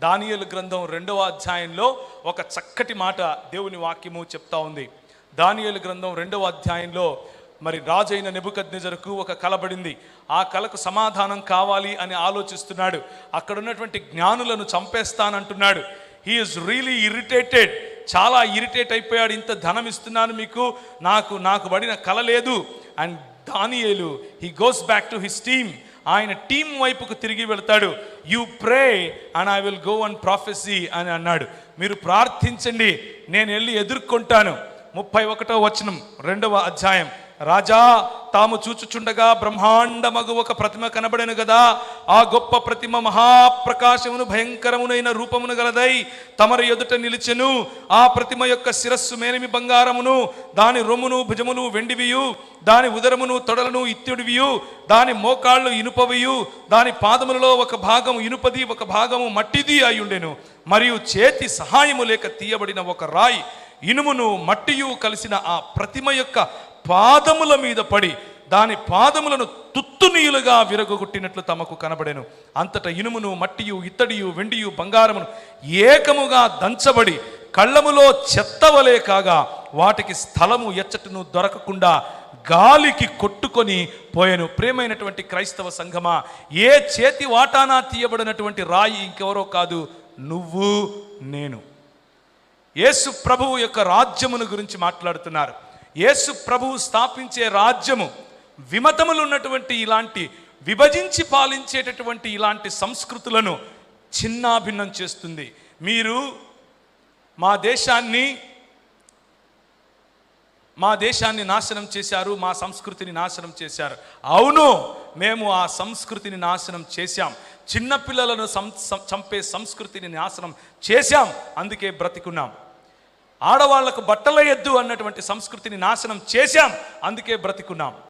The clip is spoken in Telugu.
దానియేలు గ్రంథం 2వ అధ్యాయంలో ఒక చక్కటి మాట దేవుని వాక్యము చెప్తా ఉంది. దానియేలు గ్రంథం 2వ అధ్యాయంలో మరి రాజైన నెబుకద్నెజరుకు ఒక కలబడింది. ఆ కలకు సమాధానం కావాలి అని ఆలోచిస్తున్నాడు. అక్కడ ఉన్నటువంటి జ్ఞానులను చంపేస్తానంటున్నాడు. హీ ఈజ్ రియలీ ఇరిటేటెడ్, చాలా ఇరిటేట్ అయిపోయాడు. ఇంత ధనం ఇస్తున్నాను మీకు, నాకు పడిన కల లేదు. అండ్ దానియేలు he goes back to his team, ఆయన టీం వైపుకు తిరిగి వెళ్తాడు. You pray and I will go and prophecy అని అన్నాడు. మీరు ప్రార్థించండి, నేను వెళ్ళి ఎదుర్కొంటాను. 31వ వచనం 2వ అధ్యాయం. రాజా తాము చూచుచుండగా బ్రహ్మాండమగు ఒక ప్రతిమ కనబడెను గదా. ఆ గొప్ప ప్రతిమ మహాప్రకాశమును భయంకరమునైన రూపమును గలదై తమరి ఎదుట నిలిచెను. ఆ ప్రతిమ యొక్క శిరస్సు మేలిమి బంగారమును, దాని రొమ్మును భుజములు వెండివియు, దాని ఉదరమును తొడలను ఇత్తడివియు, దాని మోకాళ్ళు ఇనుపవియు, దాని పాదములలో ఒక భాగము ఇనుపది ఒక భాగము మట్టిది అయ్యుండెను. మరియు చేతి సహాయము లేక తీయబడిన ఒక రాయి ఇనుమును మట్టియు కలిసిన ఆ ప్రతిమ యొక్క పాదముల మీద పడి దాని పాదములను తుత్తునీయులుగా విరగొట్టినట్లు తమకు కనబడెను. అంతట ఇనుమును మట్టియు ఇత్తడియు వెండియు బంగారమును ఏకముగా దంచబడి కళ్ళములో చెత్తవలే కాగా వాటికి స్థలము ఎచ్చటను దొరకకుండా గాలికి కొట్టుకొని పోయెను. ప్రేమైనటువంటి క్రైస్తవ సంఘమా, ఏ చేతి వాటానా తీయబడినటువంటి రాయి ఇంకెవరో కాదు, నువ్వు నేను. యేసు ప్రభువు యొక్క రాజ్యమును గురించి మాట్లాడుతున్నారు. యేసు ప్రభువు స్థాపించే రాజ్యము విమతములు ఉన్నటువంటి ఇలాంటి విభజించి పాలించేటటువంటి ఇలాంటి సంస్కృతులను చిన్నాభిన్నం చేస్తుంది. మీరు మా దేశాన్ని నాశనం చేశారు, మా సంస్కృతిని నాశనం చేశారు. అవును, మేము ఆ సంస్కృతిని నాశనం చేశాం. చిన్నపిల్లలను చంపే సంస్కృతిని నాశనం చేశాం, అందుకే బ్రతికున్నాం. ఆడవాళ్లకు బట్టల ఎద్దు అన్నటువంటి సంస్కృతిని నాశనం చేశాం, అందుకే బ్రతికున్నాం.